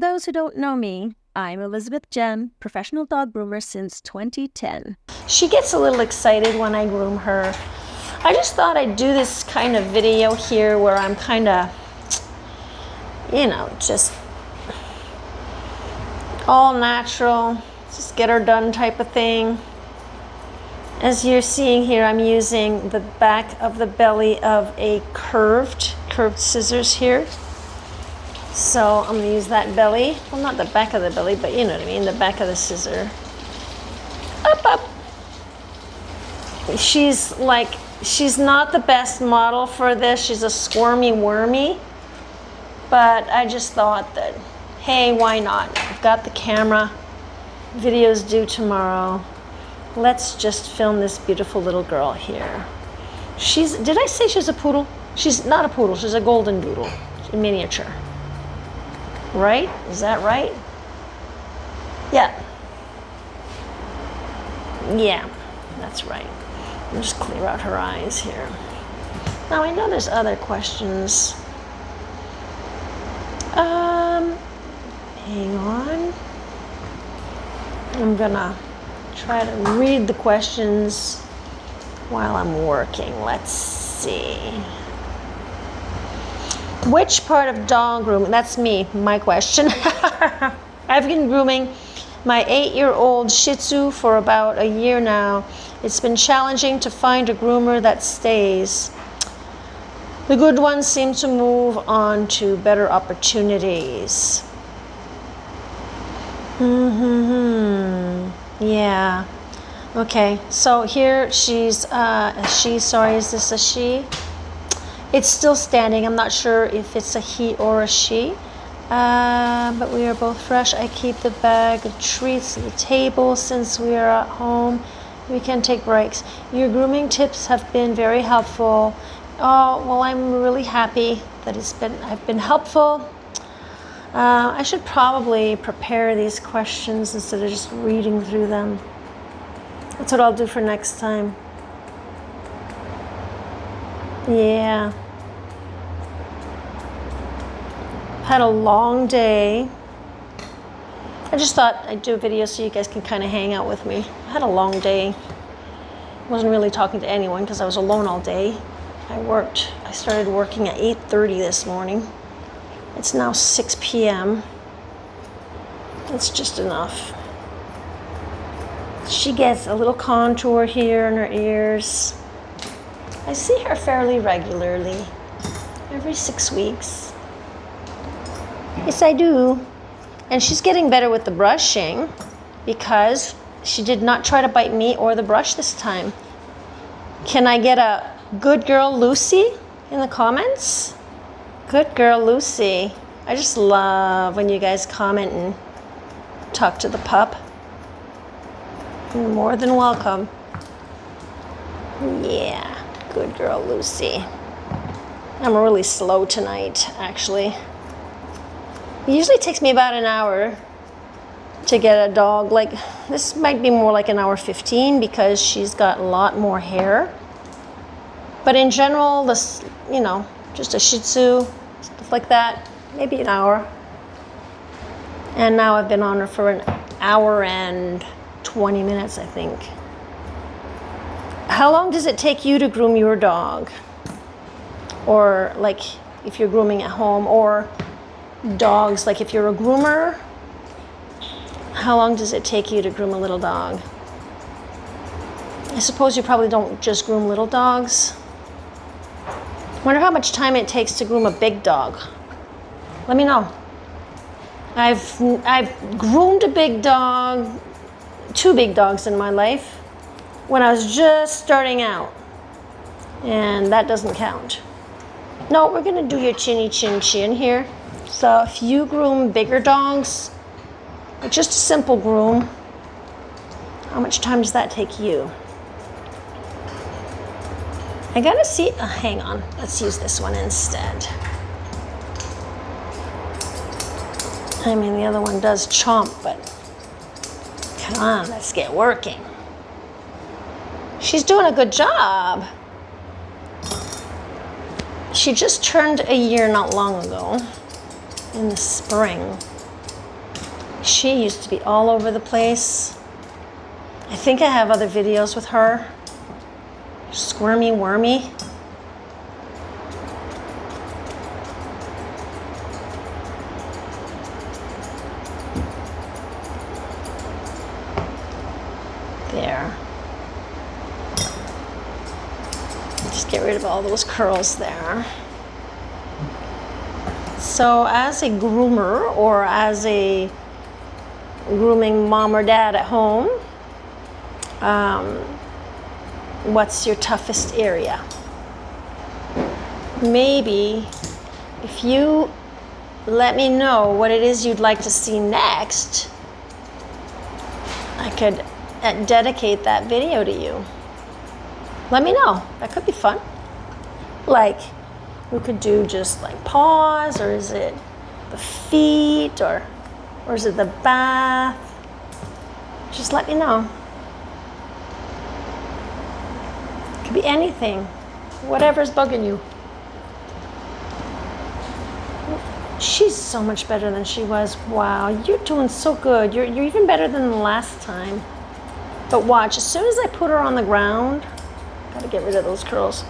those who don't know me, I'm Elizabeth Jenn, professional dog groomer since 2010. She gets a little excited when I groom her. I just thought I'd do this kind of video here where I'm kind of, you know, just all natural, just get her done type of thing. As you're seeing here, I'm using the back of the belly of a curved scissors here. So I'm going to use that belly. Well, not the back of the belly, but you know what I mean, the back of the scissor. Up. She's not the best model for this. She's a squirmy wormy. But I just thought that, hey, why not? I've got the camera. Video's due tomorrow. Let's just film this beautiful little girl here. Did I say she's a poodle? She's not a poodle, she's a goldendoodle, a miniature. Right? Is that right? Yeah. Yeah, that's right. I'll just clear out her eyes here. Now I know there's other questions. Hang on. I'm gonna try to read the questions while I'm working. Let's see. Which part of dog grooming? That's me, my question. I've been grooming my 8-year-old Shih Tzu for about a year now. It's been challenging to find a groomer that stays. The good ones seem to move on to better opportunities. Yeah. Okay, so here she's is this a she? It's still standing. I'm not sure if it's a he or a she. But we are both fresh. I keep the bag of treats at the table since we are at home. We can take breaks. Your grooming tips have been very helpful. Oh, well, I'm really happy that I've been helpful. I should probably prepare these questions instead of just reading through them. That's what I'll do for next time. Yeah. Had a long day. I just thought I'd do a video so you guys can kind of hang out with me. I had a long day. Wasn't really talking to anyone because I was alone all day. I started working at 8:30 this morning. It's now 6 p.m. It's just enough. She gets a little contour here in her ears. I see her fairly regularly, every 6 weeks. Yes, I do. And she's getting better with the brushing because she did not try to bite me or the brush this time. Can I get a good girl Lucy in the comments? Good girl Lucy. I just love when you guys comment and talk to the pup. You're more than welcome. Yeah, good girl Lucy. I'm really slow tonight, actually. It usually takes me about an hour to get a dog. Like, this might be more like an hour 15 because she's got a lot more hair. But in general, this, you know, just a Shih Tzu, stuff like that, maybe an hour. And now I've been on her for an hour and 20 minutes, I think. How long does it take you to groom your dog? Or like if you're grooming at home, or dogs, like if you're a groomer, how long does it take you to groom a little dog? I suppose you probably don't just groom little dogs. Wonder how much time it takes to groom a big dog. Let me know. I've groomed a big dog, 2 big dogs in my life when I was just starting out, and that doesn't count. No, we're gonna do your chinny chin chin here. So if you groom bigger dogs, like just a simple groom, how much time does that take you? I gotta see, hang on, let's use this one instead. I mean, the other one does chomp, but come on, let's get working. She's doing a good job. She just turned a year not long ago, in the spring. She used to be all over the place. I think I have other videos with her. Squirmy wormy. There. Just get rid of all those curls there. So as a groomer or as a grooming mom or dad at home, what's your toughest area? Maybe if you let me know what it is you'd like to see next, I could dedicate that video to you. Let me know. That could be fun. Like, we could do just like paws, or is it the feet, or is it the bath? Just let me know. Could be anything, whatever's bugging you. She's so much better than she was. Wow, you're doing so good. You're even better than the last time. But watch, as soon as I put her on the ground, gotta get rid of those curls.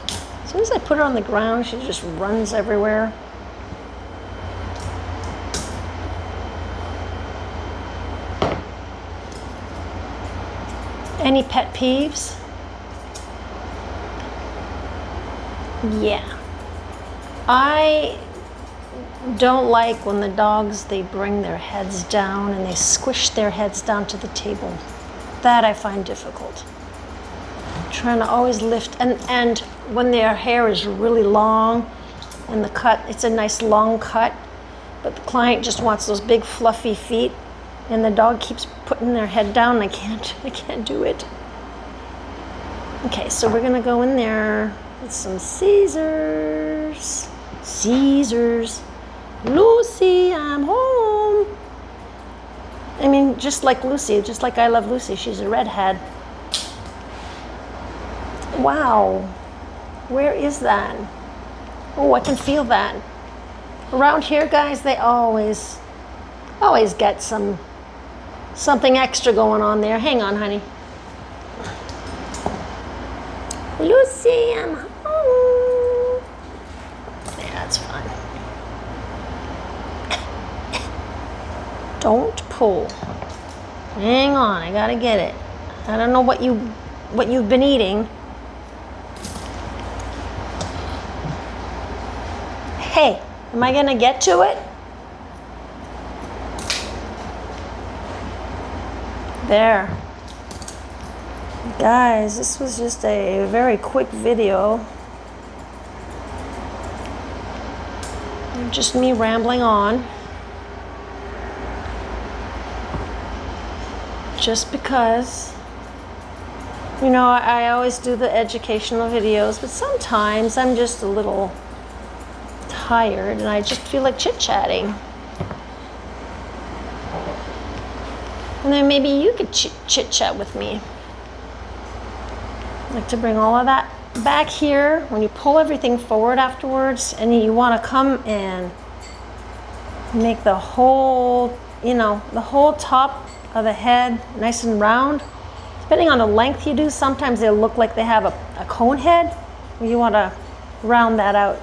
As soon as I put her on the ground, she just runs everywhere. Any pet peeves? Yeah. I don't like when the dogs, they bring their heads down and they squish their heads down to the table. That I find difficult. Trying to always lift, and when their hair is really long and the cut, it's a nice long cut, but the client just wants those big fluffy feet, and the dog keeps putting their head down, and I can't do it. Okay, so we're gonna go in there with some scissors. Lucy, I'm home. I mean, just like Lucy, just like I Love Lucy, she's a redhead. Wow, where is that? Oh, I can feel that. Around here, guys, they always get something extra going on there. Hang on, honey. Lucy, I'm home. Yeah, that's fine. Don't pull. Hang on, I gotta get it. I don't know what you've been eating. Hey, am I gonna get to it? There. Guys, this was just a very quick video. Just me rambling on. Just because, you know, I always do the educational videos, but sometimes I'm just a little tired and I just feel like chit-chatting. And then maybe you could chit-chat with me. I like to bring all of that back here when you pull everything forward afterwards, and you want to come and make the whole, you know, the whole top of the head nice and round. Depending on the length you do, sometimes they'll look like they have a cone head. You want to round that out.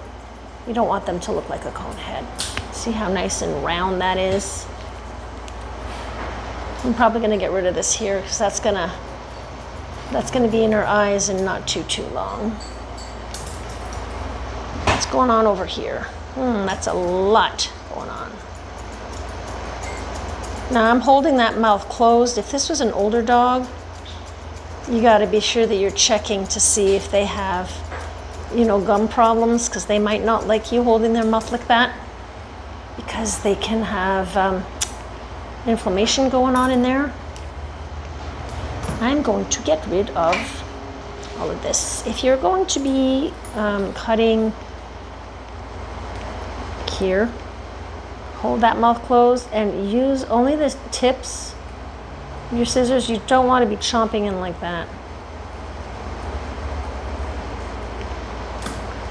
You don't want them to look like a cone head. See how nice and round that is? I'm probably going to get rid of this here because that's going to be in her eyes and not too long. What's going on over here? That's a lot going on. Now I'm holding that mouth closed. If this was an older dog, you got to be sure that you're checking to see if they have, you know, gum problems, because they might not like you holding their mouth like that, because they can have inflammation going on in there. I'm going to get rid of all of this. If you're going to be cutting here, hold that mouth closed and use only the tips of your scissors. You don't want to be chomping in like that.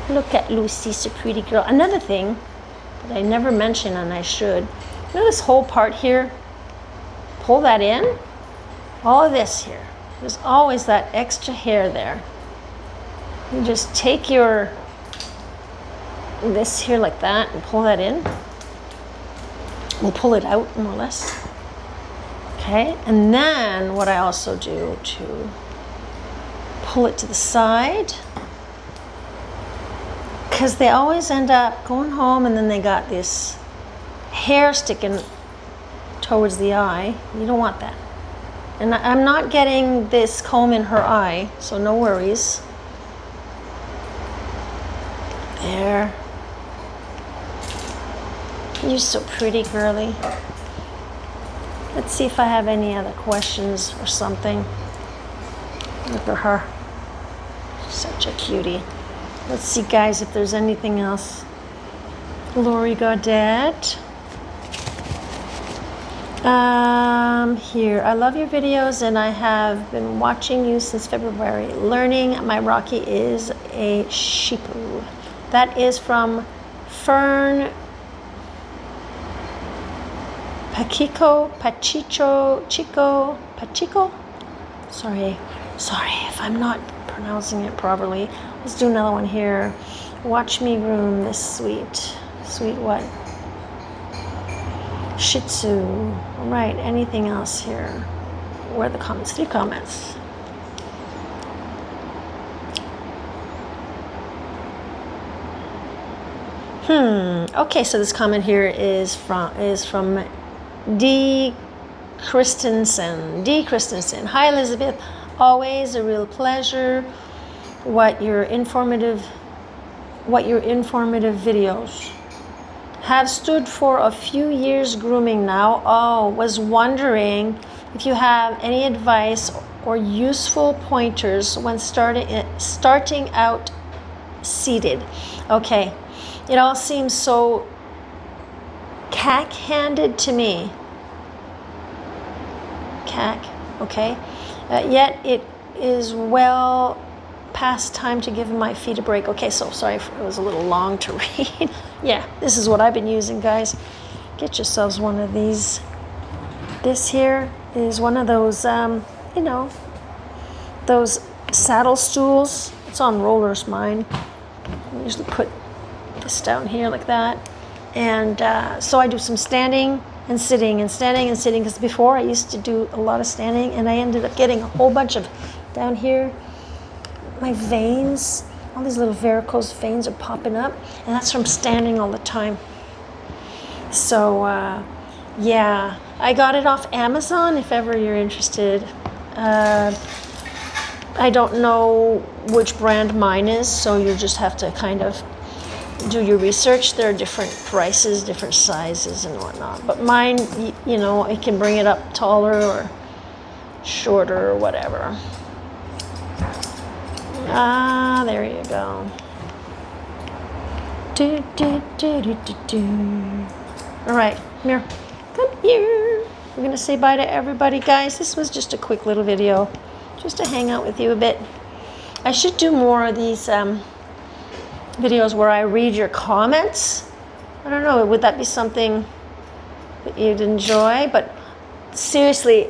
Look at Lucy, so pretty girl. Another thing that I never mention, and I should, you know this whole part here? pull that in. All of this here. There's always that extra hair there. You just take your this here like that and pull that in. We'll pull it out more or less. Okay, and then what I also do to pull it to the side, because they always end up going home and then they got this hair sticking towards the eye. You don't want that. And I'm not getting this comb in her eye, so no worries. There. You're so pretty, girly. Let's see if I have any other questions or something. Look at her. Such a cutie. Let's see, guys, if there's anything else. Lori Gaudette. Here. I love your videos and I have been watching you since February. Learning my Rocky is a sheepoo. That is from Fern Pachico. Sorry if I'm not pronouncing it properly. Let's do another one here. Watch me groom this sweet what? Shih Tzu. All right, anything else here? Where are the comments? 3 comments. Okay, so this comment here is from D. Christensen. Hi, Elizabeth. Always a real pleasure. What your informative videos have stood for a few years grooming now. Oh, was wondering if you have any advice or useful pointers when starting out seated. Okay, it all seems so cack-handed to me. Okay. Yet it is well past time to give my feet a break. Okay, so sorry if it was a little long to read. Yeah, this is what I've been using, guys. Get yourselves one of these. This here is one of those, those saddle stools. It's on rollers, mine. I usually put this down here like that. And so I do some standing and sitting and standing and sitting, because before I used to do a lot of standing and I ended up getting a whole bunch of down here. My veins, all these little varicose veins are popping up, and that's from standing all the time. So yeah, I got it off Amazon if ever you're interested. I don't know which brand mine is, so you just have to kind of do your research. There are different prices, different sizes and whatnot, but mine, it can bring it up taller or shorter or whatever. There you go. All right, come here. We're gonna say bye to everybody, guys. This was just a quick little video, just to hang out with you a bit. I should do more of these videos where I read your comments. I don't know, would that be something that you'd enjoy? But seriously,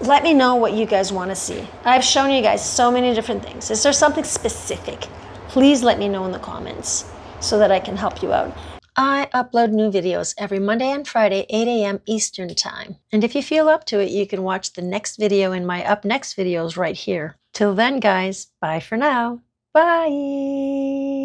let me know what you guys want to see. I've shown you guys so many different things. Is there something specific? Please let me know in the comments so that I can help you out. I upload new videos every Monday and Friday, 8 a.m. Eastern Time. And if you feel up to it, you can watch the next video in my up next videos right here. Till then, guys, bye for now. Bye.